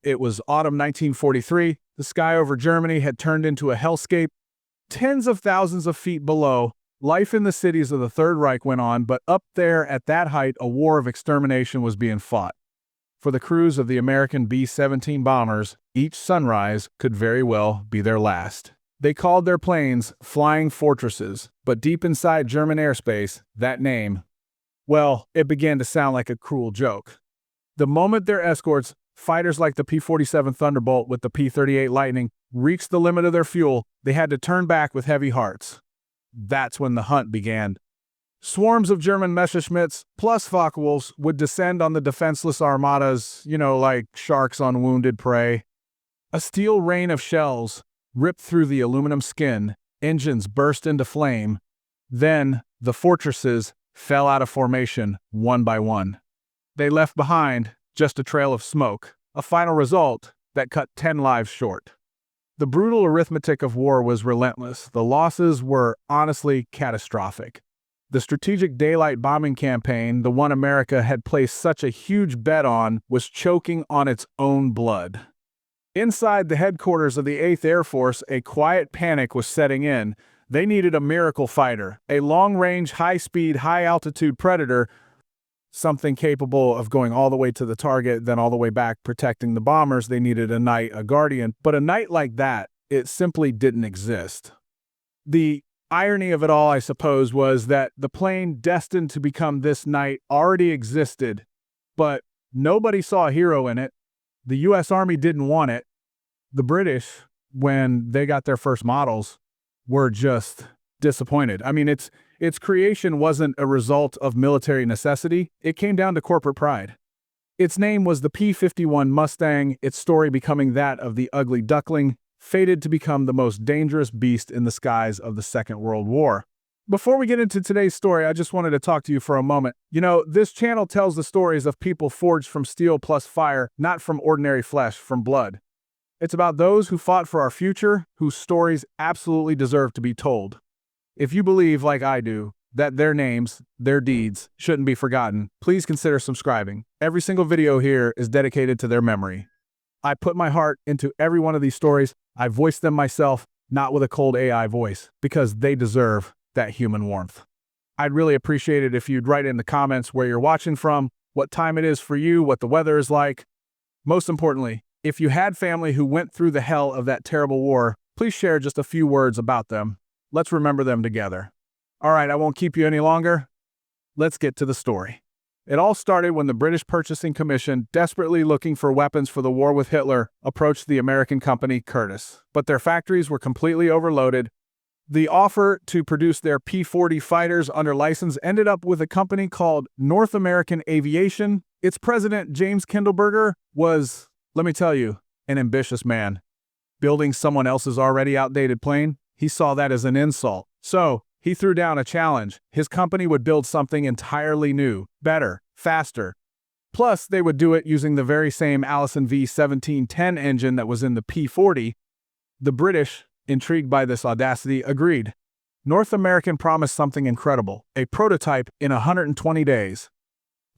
It was autumn 1943. The sky over Germany had turned into a hellscape. Tens of thousands of feet below, life in the cities of the Third Reich went on, but up there at that height, a war of extermination was being fought. For the crews of the American B-17 bombers, each sunrise could very well be their last. They called their planes flying fortresses, but deep inside German airspace, that name, well, it began to sound like a cruel joke. The moment their escorts, fighters like the P-47 Thunderbolt with the P-38 Lightning, reached the limit of their fuel, they had to turn back with heavy hearts. That's when the hunt began. Swarms of German Messerschmitts plus focke-wulfs would descend on the defenseless armadas, like sharks on wounded prey. A steel rain of shells ripped through the aluminum skin, engines burst into flame. Then, the fortresses fell out of formation one by one. They left behind just a trail of smoke, a final result that cut 10 lives short. The brutal arithmetic of war was relentless. The losses were honestly catastrophic. The strategic daylight bombing campaign, the one America had placed such a huge bet on, was choking on its own blood. Inside the headquarters of the 8th Air Force, a quiet panic was setting in. They needed a miracle fighter, a long-range, high-speed, high-altitude predator, something capable of going all the way to the target, then all the way back, protecting the bombers. They needed a knight, a guardian, but a knight like that, it simply didn't exist. The irony of it all, I suppose, was that the plane destined to become this knight already existed, but nobody saw a hero in it. The U.S. Army didn't want it. The British, when they got their first models, were just disappointed. I mean, its creation wasn't a result of military necessity. It came down to corporate pride. Its name was the P-51 Mustang, its story becoming that of the ugly duckling, fated to become the most dangerous beast in the skies of the Second World War. Before we get into today's story, I just wanted to talk to you for a moment. This channel tells the stories of people forged from steel plus fire, not from ordinary flesh, from blood. It's about those who fought for our future, whose stories absolutely deserve to be told. If you believe, like I do, that their names, their deeds, shouldn't be forgotten, please consider subscribing. Every single video here is dedicated to their memory. I put my heart into every one of these stories. I voiced them myself, not with a cold AI voice, because they deserve that human warmth. I'd really appreciate it if you'd write in the comments where you're watching from, what time it is for you, what the weather is like. Most importantly, if you had family who went through the hell of that terrible war, please share just a few words about them. Let's remember them together. All right, I won't keep you any longer. Let's get to the story. It all started when the British Purchasing Commission, desperately looking for weapons for the war with Hitler, approached the American company Curtiss. But their factories were completely overloaded. The offer to produce their P-40 fighters under license ended up with a company called North American Aviation. Its president, James Kindleberger, was, let me tell you, an ambitious man. Building someone else's already outdated plane, he saw that as an insult. So, he threw down a challenge. His company would build something entirely new, better, faster. Plus, they would do it using the very same Allison V1710 engine that was in the P-40. The British, intrigued by this audacity, agreed. North American promised something incredible, a prototype in 120 days.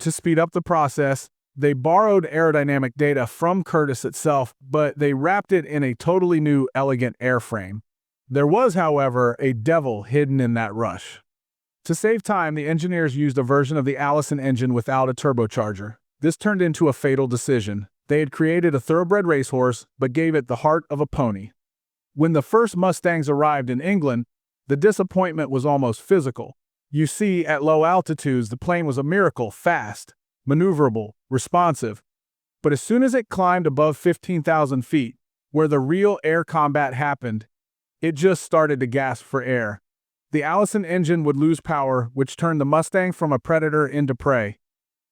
To speed up the process, they borrowed aerodynamic data from Curtiss itself, but they wrapped it in a totally new, elegant airframe. There was, however, a devil hidden in that rush. To save time, the engineers used a version of the Allison engine without a turbocharger. This turned into a fatal decision. They had created a thoroughbred racehorse, but gave it the heart of a pony. When the first Mustangs arrived in England, the disappointment was almost physical. You see, at low altitudes, the plane was a miracle, fast, maneuverable, responsive. But as soon as it climbed above 15,000 feet, where the real air combat happened, it just started to gasp for air. The Allison engine would lose power, which turned the Mustang from a predator into prey.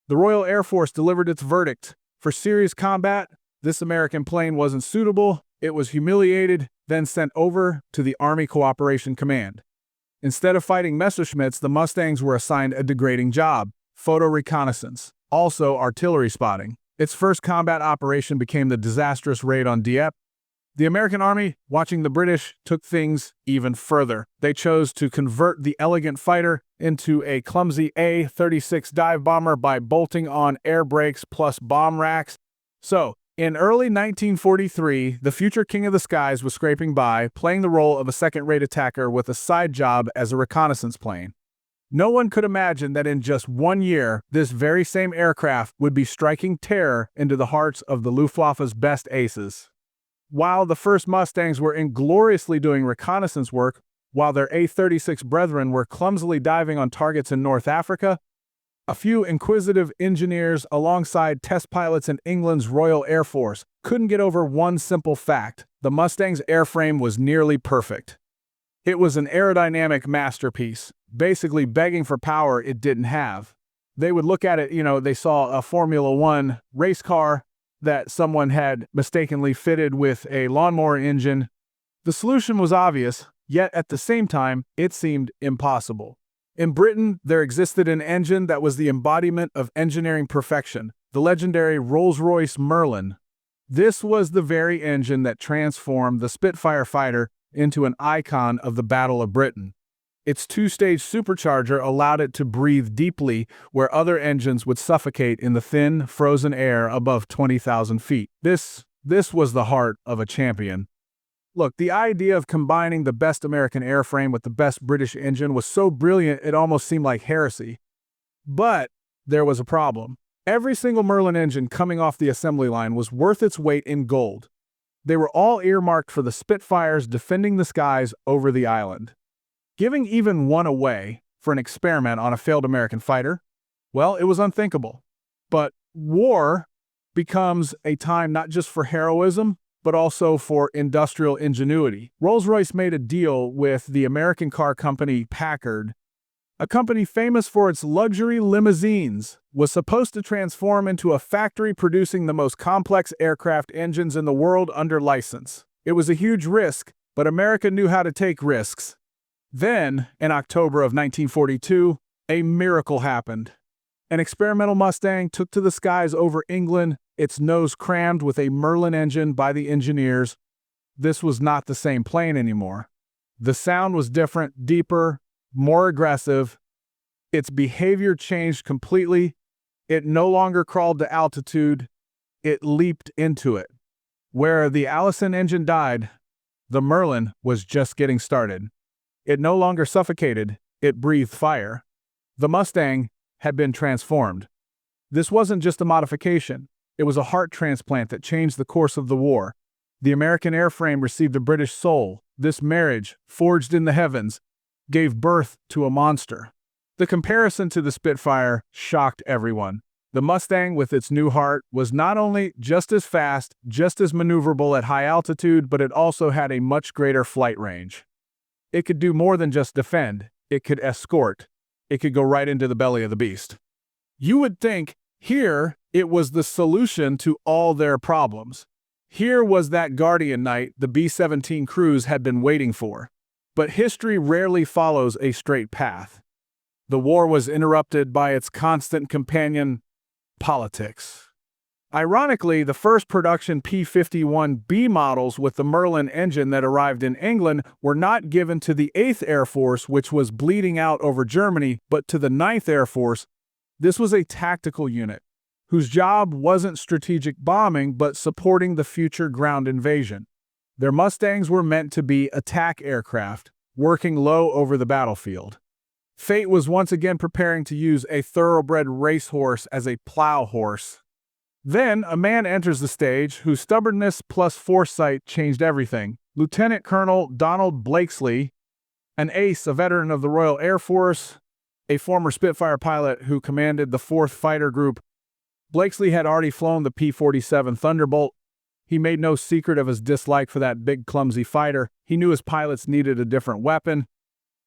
The Royal Air Force delivered its verdict. For serious combat, this American plane wasn't suitable. It was humiliated, then sent over to the Army Cooperation Command. Instead of fighting Messerschmitts, the Mustangs were assigned a degrading job, photo reconnaissance, also artillery spotting. Its first combat operation became the disastrous raid on Dieppe. The American Army, watching the British, took things even further. They chose to convert the elegant fighter into a clumsy A-36 dive bomber by bolting on air brakes plus bomb racks. So, In early 1943, the future king of the skies was scraping by, playing the role of a second-rate attacker with a side job as a reconnaissance plane. No one could imagine that in just 1 year, this very same aircraft would be striking terror into the hearts of the Luftwaffe's best aces. While the first Mustangs were ingloriously doing reconnaissance work, while their A-36 brethren were clumsily diving on targets in North Africa, a few inquisitive engineers alongside test pilots in England's Royal Air Force couldn't get over one simple fact: the Mustang's airframe was nearly perfect. It was an aerodynamic masterpiece, basically begging for power it didn't have. They would look at it, they saw a Formula One race car that someone had mistakenly fitted with a lawnmower engine. The solution was obvious, yet at the same time, it seemed impossible. In Britain, there existed an engine that was the embodiment of engineering perfection, the legendary Rolls-Royce Merlin. This was the very engine that transformed the Spitfire fighter into an icon of the Battle of Britain. Its two-stage supercharger allowed it to breathe deeply where other engines would suffocate in the thin, frozen air above 20,000 feet. This was the heart of a champion. Look, the idea of combining the best American airframe with the best British engine was so brilliant it almost seemed like heresy. But there was a problem. Every single Merlin engine coming off the assembly line was worth its weight in gold. They were all earmarked for the Spitfires defending the skies over the island. Giving even one away for an experiment on a failed American fighter? Well, it was unthinkable. But war becomes a time not just for heroism, but also for industrial ingenuity. Rolls-Royce made a deal with the American car company Packard. A company famous for its luxury limousines was supposed to transform into a factory producing the most complex aircraft engines in the world under license. It was a huge risk, but America knew how to take risks. Then, in October of 1942, a miracle happened. An experimental Mustang took to the skies over England, its nose crammed with a Merlin engine by the engineers. This was not the same plane anymore. The sound was different, deeper, more aggressive. Its behavior changed completely. It no longer crawled to altitude. It leaped into it. Where the Allison engine died, the Merlin was just getting started. It no longer suffocated. It breathed fire. The Mustang had been transformed. This wasn't just a modification. It was a heart transplant that changed the course of the war. The American airframe received a British soul. This marriage, forged in the heavens, gave birth to a monster. The comparison to the Spitfire shocked everyone. The Mustang, with its new heart, was not only just as fast, just as maneuverable at high altitude, but it also had a much greater flight range. It could do more than just defend. It could escort. It could go right into the belly of the beast. You would think here it was the solution to all their problems. Here was that guardian knight the B-17 crews had been waiting for. But history rarely follows a straight path. The war was interrupted by its constant companion, politics. Ironically, the first production P-51B models with the Merlin engine that arrived in England were not given to the 8th Air Force, which was bleeding out over Germany, but to the 9th Air Force. This was a tactical unit, whose job wasn't strategic bombing, but supporting the future ground invasion. Their Mustangs were meant to be attack aircraft, working low over the battlefield. Fate was once again preparing to use a thoroughbred racehorse as a plow horse. Then a man enters the stage whose stubbornness plus foresight changed everything. Lieutenant Colonel Don Blakeslee, an ace, a veteran of the Royal Air Force, a former Spitfire pilot who commanded the 4th Fighter Group. Blakeslee had already flown the P-47 Thunderbolt. He made no secret of his dislike for that big, clumsy fighter. He knew his pilots needed a different weapon.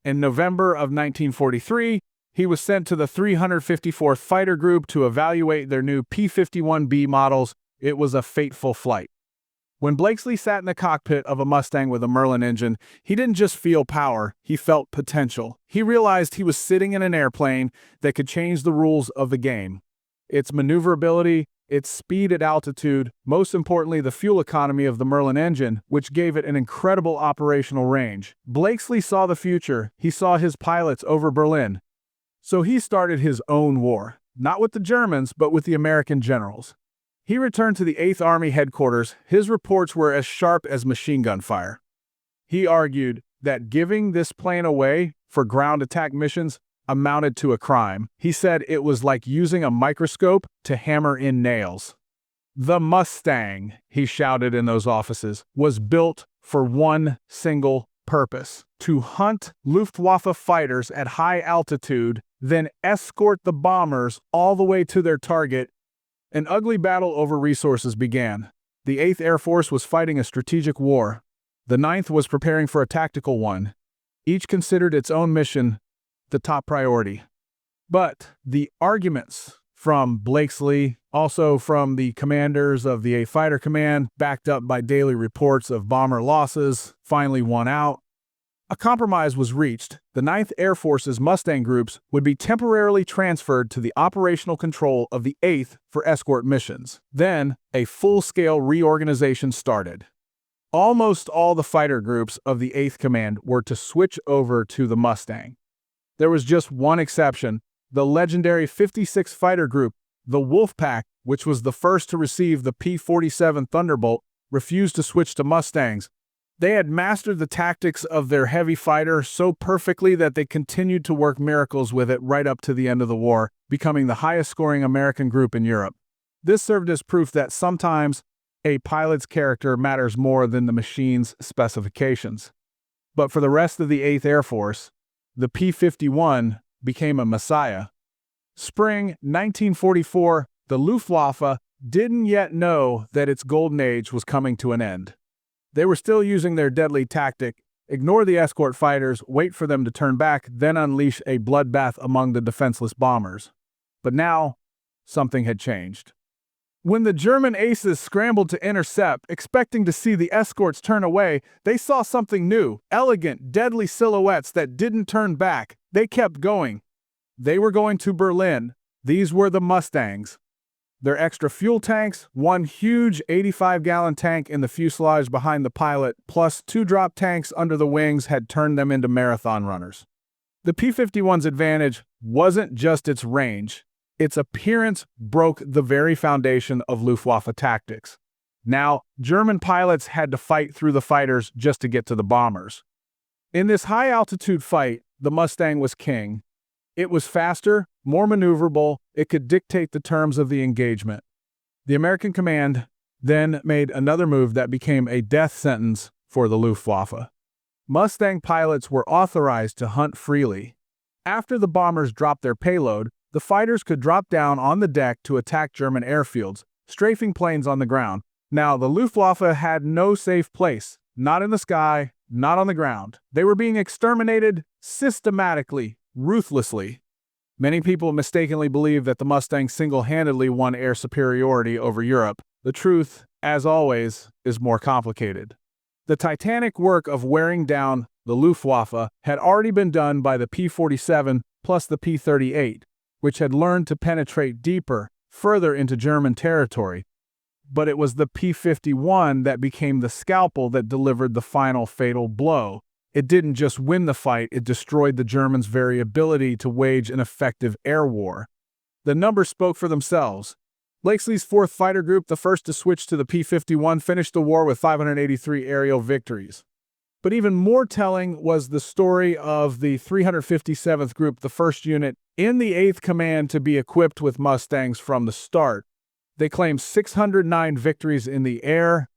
In November of 1943, he was sent to the 354th Fighter Group to evaluate their new P-51B models. It was a fateful flight. When Blakeslee sat in the cockpit of a Mustang with a Merlin engine, he didn't just feel power, he felt potential. He realized he was sitting in an airplane that could change the rules of the game. Its maneuverability, its speed at altitude, most importantly the fuel economy of the Merlin engine, which gave it an incredible operational range. Blakeslee saw the future. He saw his pilots over Berlin. So he started his own war, not with the Germans, but with the American generals. He returned to the 8th Army headquarters. His reports were as sharp as machine gun fire. He argued that giving this plane away for ground attack missions amounted to a crime. He said it was like using a microscope to hammer in nails. The Mustang, he shouted in those offices, was built for one single purpose: to hunt Luftwaffe fighters at high altitude, then escort the bombers all the way to their target. An ugly battle over resources began. The 8th Air Force was fighting a strategic war. The 9th was preparing for a tactical one. Each considered its own mission the top priority. But the arguments from Blakeslee, also from the commanders of the 8th Fighter Command, backed up by daily reports of bomber losses, finally won out. A compromise was reached. The 9th Air Force's Mustang groups would be temporarily transferred to the operational control of the 8th for escort missions. Then, a full-scale reorganization started. Almost all the fighter groups of the 8th Command were to switch over to the Mustang. There was just one exception: the legendary 56th Fighter Group, the Wolfpack, which was the first to receive the P-47 Thunderbolt, refused to switch to Mustangs. They had mastered the tactics of their heavy fighter so perfectly that they continued to work miracles with it right up to the end of the war, becoming the highest-scoring American group in Europe. This served as proof that sometimes a pilot's character matters more than the machine's specifications. But for the rest of the 8th Air Force, the P-51 became a messiah. Spring 1944, the Luftwaffe didn't yet know that its golden age was coming to an end. They were still using their deadly tactic: ignore the escort fighters, wait for them to turn back, then unleash a bloodbath among the defenseless bombers. But now, something had changed. When the German aces scrambled to intercept, expecting to see the escorts turn away, they saw something new: elegant, deadly silhouettes that didn't turn back. They kept going. They were going to Berlin. These were the Mustangs. Their extra fuel tanks, one huge 85-gallon tank in the fuselage behind the pilot, plus 2 drop tanks under the wings, had turned them into marathon runners. The P-51's advantage wasn't just its range. Its appearance broke the very foundation of Luftwaffe tactics. Now, German pilots had to fight through the fighters just to get to the bombers. In this high-altitude fight, the Mustang was king. It was faster, more maneuverable. It could dictate the terms of the engagement. The American command then made another move that became a death sentence for the Luftwaffe. Mustang pilots were authorized to hunt freely. After the bombers dropped their payload, the fighters could drop down on the deck to attack German airfields, strafing planes on the ground. Now, the Luftwaffe had no safe place, not in the sky, not on the ground. They were being exterminated systematically, ruthlessly. Many people mistakenly believe that the Mustang single-handedly won air superiority over Europe. The truth, as always, is more complicated. The titanic work of wearing down the Luftwaffe had already been done by the P-47 plus the P-38, which had learned to penetrate deeper, further into German territory. But it was the P-51 that became the scalpel that delivered the final fatal blow. It didn't just win the fight, it destroyed the Germans' very ability to wage an effective air war. The numbers spoke for themselves. Blakeslee's 4th Fighter Group, the first to switch to the P-51, finished the war with 583 aerial victories. But even more telling was the story of the 357th Group, the first unit in the 8th Command to be equipped with Mustangs from the start. They claimed 609 victories in the air.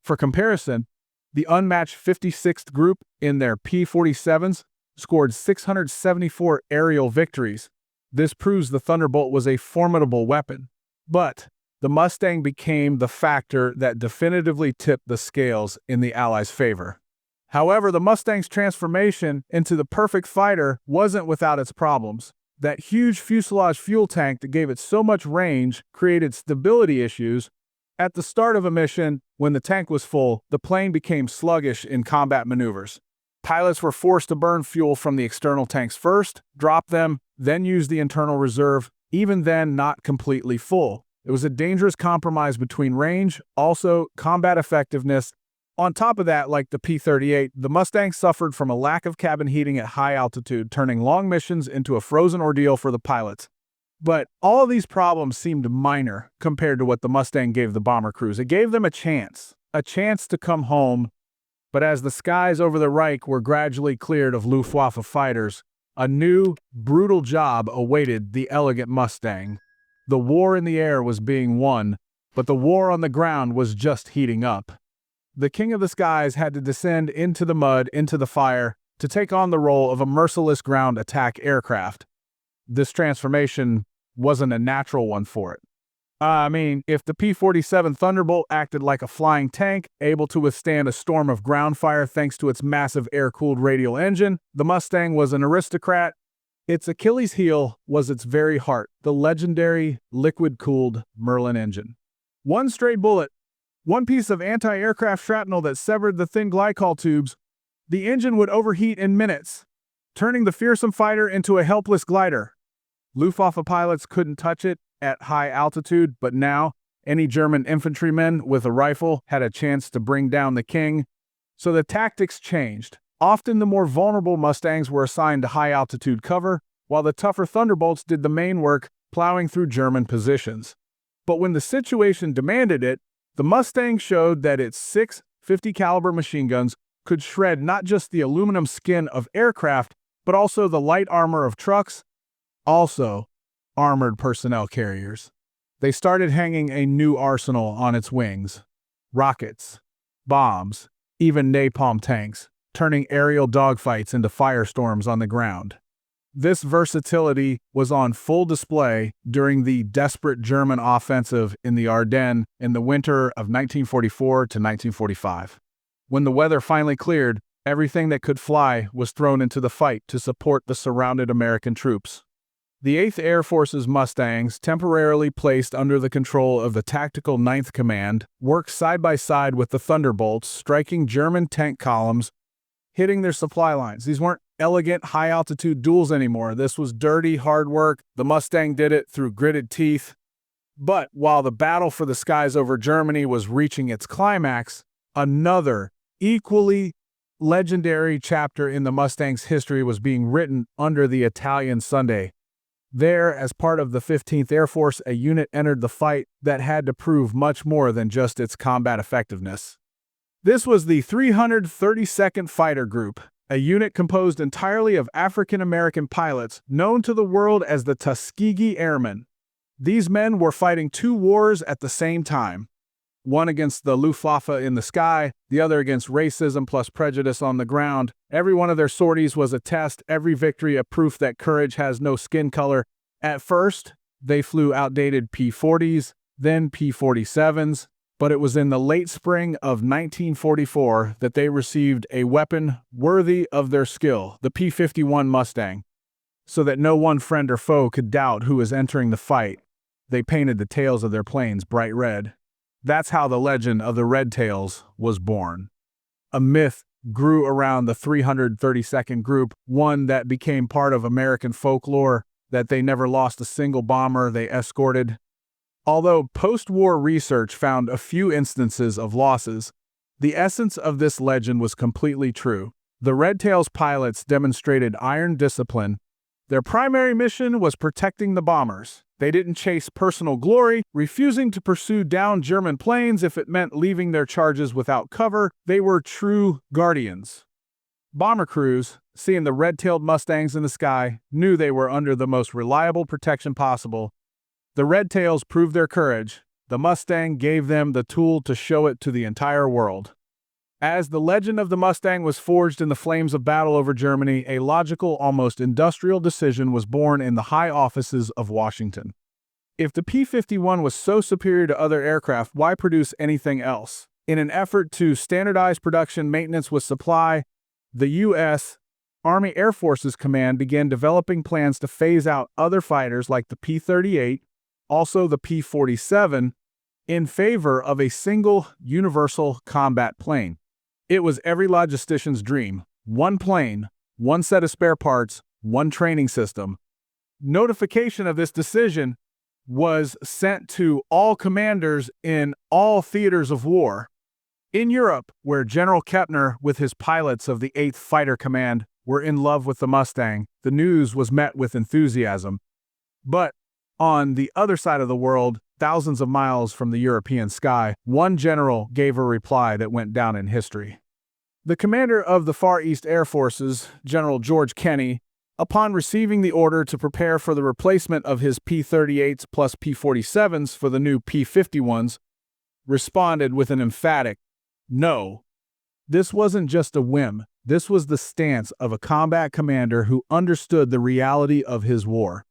For comparison, the unmatched 56th Group in their P-47s scored 674 aerial victories. This proves the Thunderbolt was a formidable weapon. But the Mustang became the factor that definitively tipped the scales in the Allies' favor. However, the Mustang's transformation into the perfect fighter wasn't without its problems. That huge fuselage fuel tank that gave it so much range created stability issues. At the start of a mission, when the tank was full, the plane became sluggish in combat maneuvers. Pilots were forced to burn fuel from the external tanks first, drop them, then use the internal reserve, even then not completely full. It was a dangerous compromise between range, also combat effectiveness. On top of that, like the P-38, the Mustang suffered from a lack of cabin heating at high altitude, turning long missions into a frozen ordeal for the pilots. But all of these problems seemed minor compared to what the Mustang gave the bomber crews. It gave them a chance to come home. But as the skies over the Reich were gradually cleared of Luftwaffe fighters, a new, brutal job awaited the elegant Mustang. The war in the air was being won, but the war on the ground was just heating up. The King of the Skies had to descend into the mud, into the fire, to take on the role of a merciless ground attack aircraft. This transformation wasn't a natural one for it. If the P-47 Thunderbolt acted like a flying tank, able to withstand a storm of ground fire thanks to its massive air-cooled radial engine, the Mustang was an aristocrat. Its Achilles heel was its very heart, the legendary liquid-cooled Merlin engine. One stray bullet, one piece of anti-aircraft shrapnel that severed the thin glycol tubes, the engine would overheat in minutes, turning the fearsome fighter into a helpless glider. Luftwaffe pilots couldn't touch it at high altitude, but now any German infantryman with a rifle had a chance to bring down the king. So the tactics changed. Often the more vulnerable Mustangs were assigned to high-altitude cover, while the tougher Thunderbolts did the main work, plowing through German positions. But when the situation demanded it, the Mustang showed that its 6 50-caliber machine guns could shred not just the aluminum skin of aircraft, but also the light armor of trucks, also armored personnel carriers. They started hanging a new arsenal on its wings. Rockets, bombs, even napalm tanks, turning aerial dogfights into firestorms on the ground. This versatility was on full display during the desperate German offensive in the Ardennes in the winter of 1944 to 1945. When the weather finally cleared, everything that could fly was thrown into the fight to support the surrounded American troops. The 8th Air Force's Mustangs, temporarily placed under the control of the tactical 9th Command, worked side by side with the Thunderbolts, striking German tank columns, hitting their supply lines. These weren't elegant, high-altitude duels anymore. This was dirty, hard work. The Mustang did it through gritted teeth. But while the battle for the skies over Germany was reaching its climax, another, equally legendary chapter in the Mustang's history was being written under the Italian Sunday. There, as part of the 15th Air Force, a unit entered the fight that had to prove much more than just its combat effectiveness. This was the 332nd Fighter Group, a unit composed entirely of African-American pilots known to the world as the Tuskegee Airmen. These men were fighting 2 wars at the same time, one against the Luftwaffe in the sky, the other against racism plus prejudice on the ground. Every one of their sorties was a test, every victory a proof that courage has no skin color. At first, they flew outdated P-40s, then P-47s, but it was in the late spring of 1944 that they received a weapon worthy of their skill, the P-51 Mustang. So that no one friend or foe could doubt who was entering the fight, they painted the tails of their planes bright red. That's how the legend of the Red Tails was born. A myth grew around the 332nd Group, one that became part of American folklore, that they never lost a single bomber they escorted. Although post-war research found a few instances of losses, the essence of this legend was completely true. The Red Tails pilots demonstrated iron discipline. Their primary mission was protecting the bombers. They didn't chase personal glory, refusing to pursue down German planes if it meant leaving their charges without cover. They were true guardians. Bomber crews, seeing the red-tailed Mustangs in the sky, knew they were under the most reliable protection possible. The Red Tails proved their courage. The Mustang gave them the tool to show it to the entire world. As the legend of the Mustang was forged in the flames of battle over Germany, a logical, almost industrial decision was born in the high offices of Washington. If the P-51 was so superior to other aircraft, why produce anything else? In an effort to standardize production maintenance with supply, the U.S. Army Air Forces Command began developing plans to phase out other fighters like the P-38, also the P-47, in favor of a single universal combat plane. It was every logistician's dream. One plane, one set of spare parts, one training system. Notification of this decision was sent to all commanders in all theaters of war. In Europe, where General Kepner with his pilots of the 8th Fighter Command were in love with the Mustang, the news was met with enthusiasm. But On the other side of the world, thousands of miles from the European sky, one general gave a reply that went down in history. The commander of the Far East Air Forces, General George Kenney, upon receiving the order to prepare for the replacement of his P-38s plus P-47s for the new P-51s, responded with an emphatic no. This wasn't just a whim. This was the stance of a combat commander who understood the reality of his war.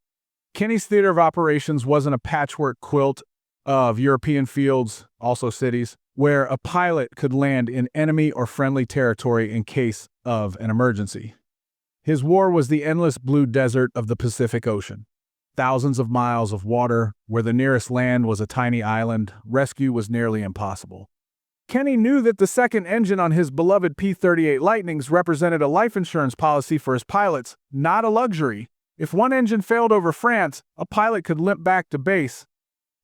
Kenney's theater of operations wasn't a patchwork quilt of European fields, also cities, where a pilot could land in enemy or friendly territory in case of an emergency. His war was the endless blue desert of the Pacific Ocean. Thousands of miles of water, where the nearest land was a tiny island, rescue was nearly impossible. Kenney knew that the second engine on his beloved P-38 Lightnings represented a life insurance policy for his pilots, not a luxury. If one engine failed over France, a pilot could limp back to base.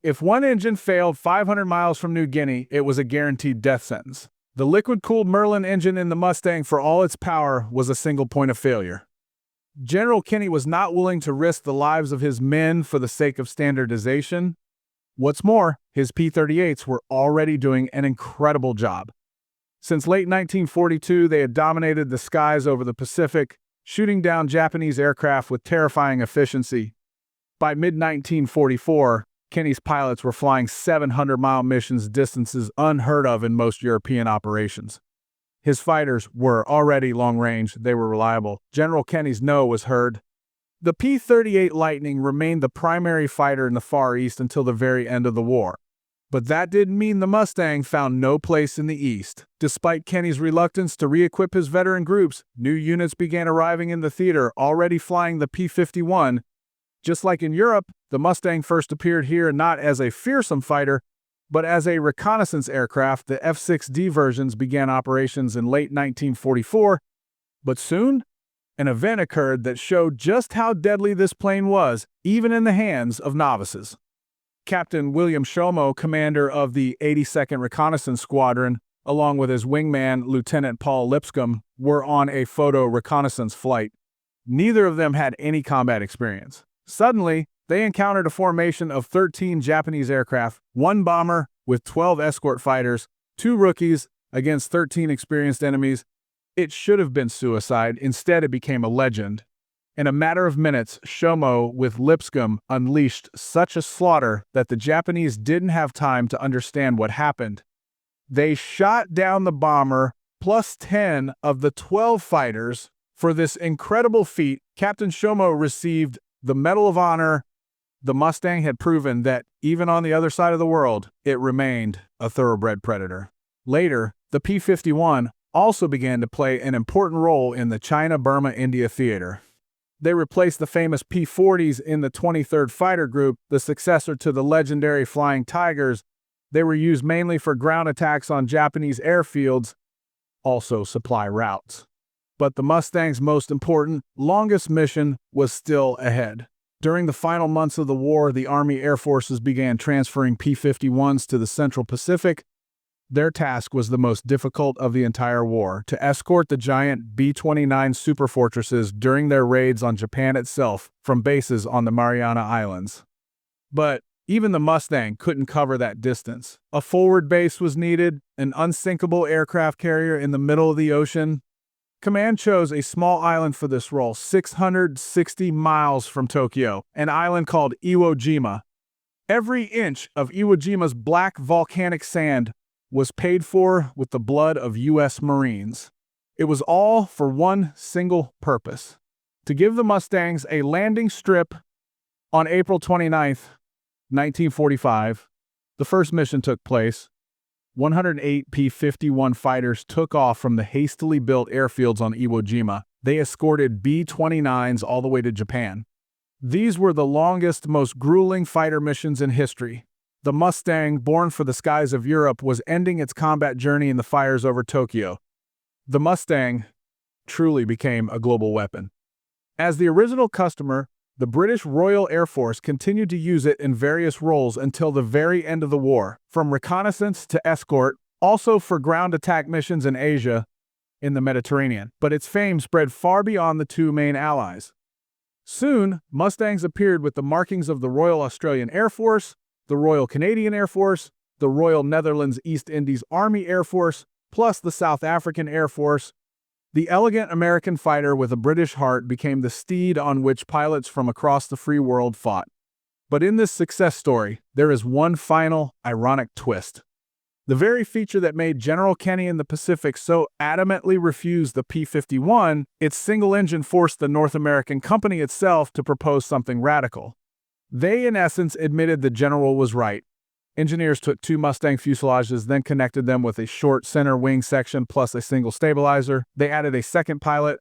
If one engine failed 500 miles from New Guinea, it was a guaranteed death sentence. The liquid-cooled Merlin engine in the Mustang, for all its power, was a single point of failure. General Kenney was not willing to risk the lives of his men for the sake of standardization. What's more, his P-38s were already doing an incredible job. Since late 1942, they had dominated the skies over the Pacific, shooting down Japanese aircraft with terrifying efficiency. By mid-1944, Kenney's pilots were flying 700-mile missions, distances unheard of in most European operations. His fighters were already long-range, they were reliable. General Kenney's no was heard. The P-38 Lightning remained the primary fighter in the Far East until the very end of the war. But that didn't mean the Mustang found no place in the East. Despite Kenney's reluctance to re-equip his veteran groups, new units began arriving in the theater, already flying the P-51. Just like in Europe, the Mustang first appeared here not as a fearsome fighter, but as a reconnaissance aircraft. The F-6D versions began operations in late 1944, but soon, an event occurred that showed just how deadly this plane was, even in the hands of novices. Captain William Shomo, commander of the 82nd Reconnaissance Squadron, along with his wingman, Lieutenant Paul Lipscomb, were on a photo reconnaissance flight. Neither of them had any combat experience. Suddenly, they encountered a formation of 13 Japanese aircraft, one bomber with 12 escort fighters, 2 rookies against 13 experienced enemies. It should have been suicide. Instead, it became a legend. In a matter of minutes, Shomo with Lipscomb unleashed such a slaughter that the Japanese didn't have time to understand what happened. They shot down the bomber plus 10 of the 12 fighters. For this incredible feat, Captain Shomo received the Medal of Honor. The Mustang had proven that, even on the other side of the world, it remained a thoroughbred predator. Later, the P-51 also began to play an important role in the China-Burma-India theater. They replaced the famous P-40s in the 23rd Fighter Group, the successor to the legendary Flying Tigers. They were used mainly for ground attacks on Japanese airfields, also supply routes. But the Mustang's most important, longest mission was still ahead. During the final months of the war, the Army Air Forces began transferring P-51s to the Central Pacific. Their task was the most difficult of the entire war, to escort the giant B-29 superfortresses during their raids on Japan itself from bases on the Mariana Islands. But even the Mustang couldn't cover that distance. A forward base was needed, an unsinkable aircraft carrier in the middle of the ocean. Command chose a small island for this role, 660 miles from Tokyo, an island called Iwo Jima. Every inch of Iwo Jima's black volcanic sand was paid for with the blood of U.S. Marines. It was all for one single purpose: to give the Mustangs a landing strip. On April 29, 1945, the first mission took place. 108 P-51 fighters took off from the hastily built airfields on Iwo Jima. They escorted B-29s all the way to Japan. These were the longest, most grueling fighter missions in history. The Mustang, born for the skies of Europe, was ending its combat journey in the fires over Tokyo. The Mustang truly became a global weapon. As the original customer, the British Royal Air Force continued to use it in various roles until the very end of the war, from reconnaissance to escort, also for ground attack missions in Asia, in the Mediterranean. But its fame spread far beyond the two main allies. Soon, Mustangs appeared with the markings of the Royal Australian Air Force, the Royal Canadian Air Force, the Royal Netherlands East Indies Army Air Force, plus the South African Air Force. The elegant American fighter with a British heart became the steed on which pilots from across the free world fought. But in this success story, there is one final, ironic twist. The very feature that made General Kenny in the Pacific so adamantly refuse the P-51, its single engine forced the North American company itself to propose something radical. They, in essence, admitted the general was right. Engineers took 2 Mustang fuselages, then connected them with a short center wing section plus a single stabilizer. They added a second pilot.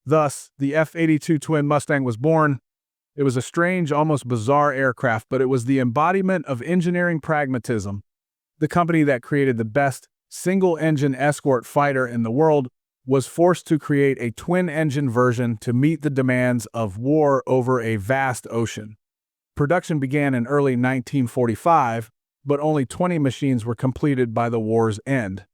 Thus, the F-82 twin Mustang was born. It was a strange, almost bizarre aircraft, but it was the embodiment of engineering pragmatism. The company that created the best single-engine escort fighter in the world was forced to create a twin-engine version to meet the demands of war over a vast ocean. Production began in early 1945, but only 20 machines were completed by the war's end.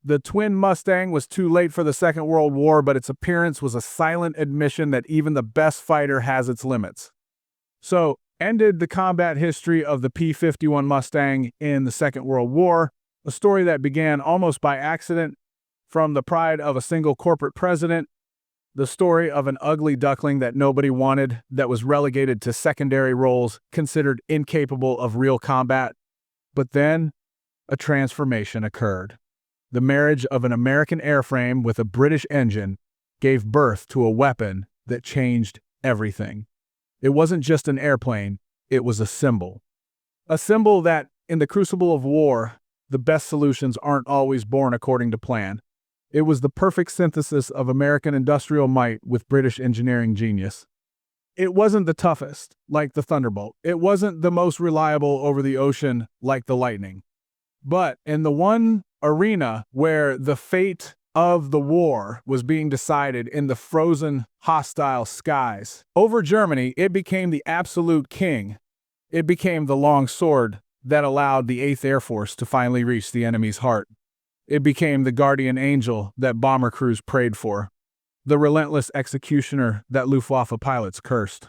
The twin Mustang was too late for the Second World War, but its appearance was a silent admission that even the best fighter has its limits. So, ended the combat history of the P-51 Mustang in the Second World War, a story that began almost by accident from the pride of a single corporate president, the story of an ugly duckling that nobody wanted, that was relegated to secondary roles, considered incapable of real combat. But then, a transformation occurred. The marriage of an American airframe with a British engine gave birth to a weapon that changed everything. It wasn't just an airplane, it was a symbol. A symbol that, in the crucible of war, the best solutions aren't always born according to plan. It was the perfect synthesis of American industrial might with British engineering genius. It wasn't the toughest, like the Thunderbolt. It wasn't the most reliable over the ocean, like the Lightning. But in the one arena where the fate of the war was being decided in the frozen, hostile skies, over Germany, it became the absolute king. It became the long sword that allowed the 8th Air Force to finally reach the enemy's heart. It became the guardian angel that bomber crews prayed for, the relentless executioner that Luftwaffe pilots cursed.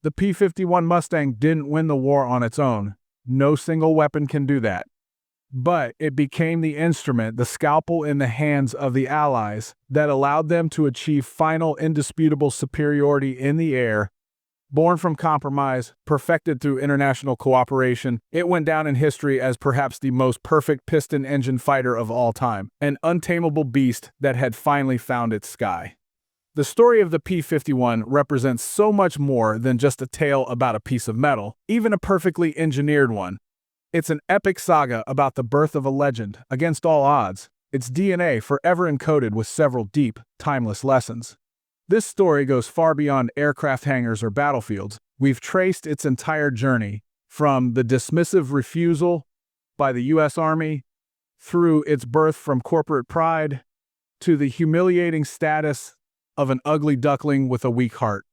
The P-51 Mustang didn't win the war on its own. No single weapon can do that. But it became the instrument, the scalpel in the hands of the Allies, that allowed them to achieve final indisputable superiority in the air. Born from compromise, perfected through international cooperation, it went down in history as perhaps the most perfect piston engine fighter of all time, an untamable beast that had finally found its sky. The story of the P-51 represents so much more than just a tale about a piece of metal, even a perfectly engineered one. It's an epic saga about the birth of a legend, against all odds, its DNA forever encoded with several deep, timeless lessons. This story goes far beyond aircraft hangars or battlefields. We've traced its entire journey, from the dismissive refusal by the U.S. Army, through its birth from corporate pride, to the humiliating status of an ugly duckling with a weak heart.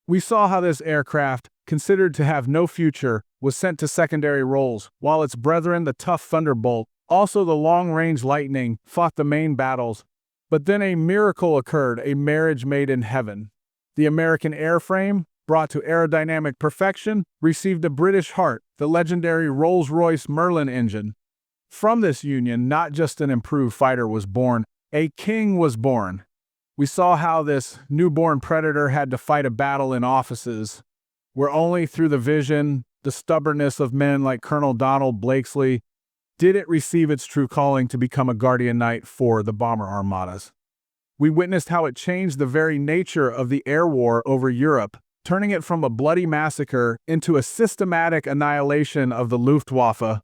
We saw how this aircraft, considered to have no future, was sent to secondary roles, while its brethren, the tough Thunderbolt, also the long-range Lightning, fought the main battles. But then a miracle occurred, a marriage made in heaven. The American airframe, brought to aerodynamic perfection, received a British heart, the legendary Rolls-Royce Merlin engine. From this union, not just an improved fighter was born, a king was born. We saw how this newborn predator had to fight a battle in offices, where only through the vision, the stubbornness of men like Colonel Don Blakeslee, did it receive its true calling to become a guardian knight for the bomber armadas. We witnessed how it changed the very nature of the air war over Europe, turning it from a bloody massacre into a systematic annihilation of the Luftwaffe.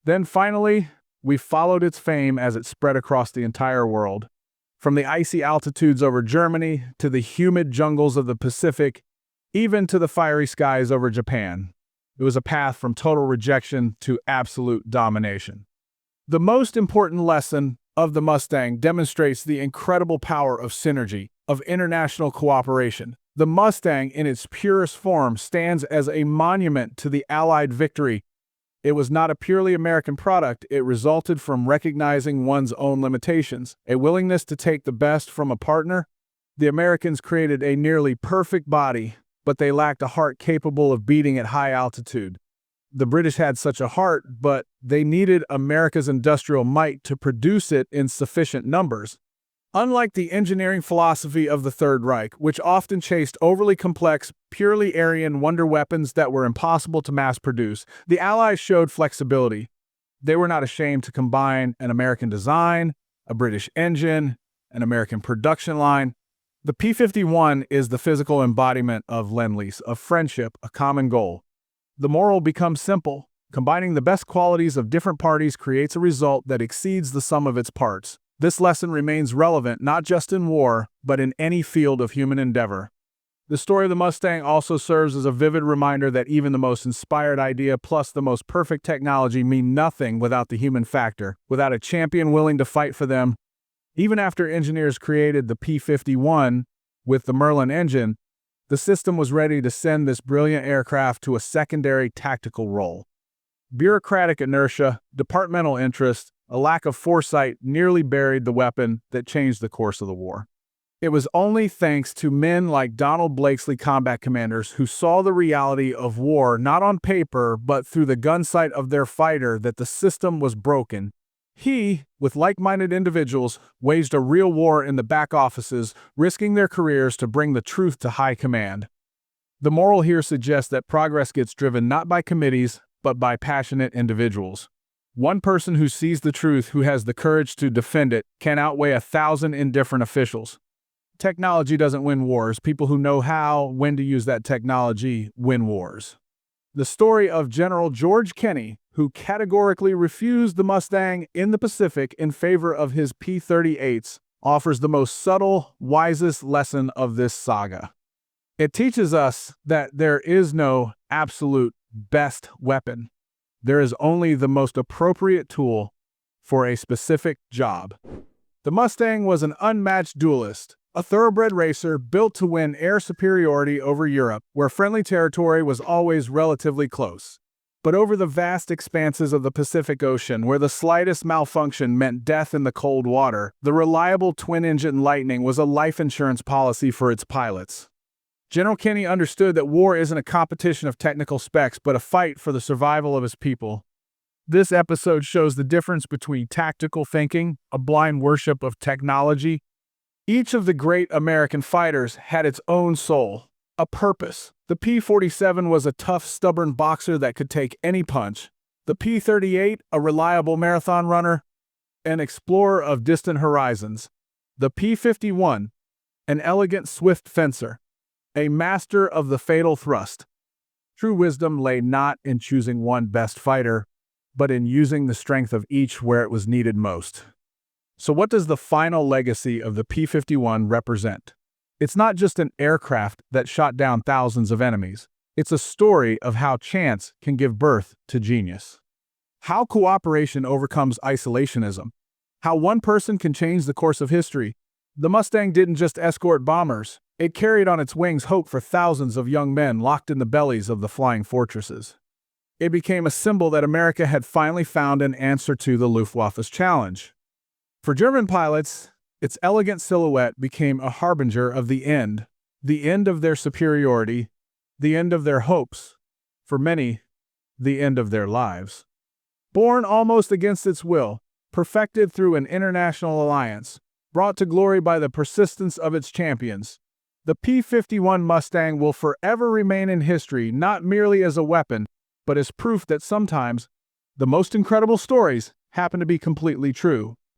Then finally, we followed its fame as it spread across the entire world. From the icy altitudes over Germany to the humid jungles of the Pacific, even to the fiery skies over Japan. It was a path from total rejection to absolute domination. The most important lesson of the Mustang demonstrates the incredible power of synergy, of international cooperation. The Mustang, in its purest form, stands as a monument to the Allied victory. It was not a purely American product. It resulted from recognizing one's own limitations, a willingness to take the best from a partner. The Americans created a nearly perfect body, but they lacked a heart capable of beating at high altitude. The British had such a heart, but they needed America's industrial might to produce it in sufficient numbers. Unlike the engineering philosophy of the Third Reich, which often chased overly complex, purely Aryan wonder weapons that were impossible to mass produce, the Allies showed flexibility. They were not ashamed to combine an American design, a British engine, an American production line. The P-51 is the physical embodiment of Lend-Lease, of friendship, a common goal. The moral becomes simple. Combining the best qualities of different parties creates a result that exceeds the sum of its parts. This lesson remains relevant not just in war, but in any field of human endeavor. The story of the Mustang also serves as a vivid reminder that even the most inspired idea plus the most perfect technology mean nothing without the human factor, without a champion willing to fight for them. Even after engineers created the P-51 with the Merlin engine, the system was ready to send this brilliant aircraft to a secondary tactical role. Bureaucratic inertia, departmental interest, a lack of foresight nearly buried the weapon that changed the course of the war. It was only thanks to men like Don Blakeslee, combat commanders, who saw the reality of war not on paper but through the gunsight of their fighter, that the system was broken. He, with like-minded individuals, waged a real war in the back offices, risking their careers to bring the truth to high command. The moral here suggests that progress gets driven not by committees, but by passionate individuals. One person who sees the truth, who has the courage to defend it, can outweigh 1,000 indifferent officials. Technology doesn't win wars. People who know how, when to use that technology, win wars. The story of General George Kenney, who categorically refused the Mustang in the Pacific in favor of his P-38s, offers the most subtle, wisest lesson of this saga. It teaches us that there is no absolute best weapon. There is only the most appropriate tool for a specific job. The Mustang was an unmatched duelist, a thoroughbred racer built to win air superiority over Europe, where friendly territory was always relatively close. But over the vast expanses of the Pacific Ocean, where the slightest malfunction meant death in the cold water, the reliable twin-engine Lightning was a life insurance policy for its pilots. General Kenney understood that war isn't a competition of technical specs, but a fight for the survival of his people. This episode shows the difference between tactical thinking, a blind worship of technology. Each of the great American fighters had its own soul, a purpose. The P-47 was a tough, stubborn boxer that could take any punch. The P-38, a reliable marathon runner, an explorer of distant horizons. The P-51, an elegant, swift fencer, a master of the fatal thrust. True wisdom lay not in choosing one best fighter, but in using the strength of each where it was needed most. So what does the final legacy of the P-51 represent? It's not just an aircraft that shot down thousands of enemies. It's a story of how chance can give birth to genius. How cooperation overcomes isolationism. How one person can change the course of history. The Mustang didn't just escort bombers. It carried on its wings hope for thousands of young men locked in the bellies of the flying fortresses. It became a symbol that America had finally found an answer to the Luftwaffe's challenge. For German pilots, its elegant silhouette became a harbinger of the end of their superiority, the end of their hopes, for many, the end of their lives. Born almost against its will, perfected through an international alliance, brought to glory by the persistence of its champions, the P-51 Mustang will forever remain in history not merely as a weapon, but as proof that sometimes the most incredible stories happen to be completely true.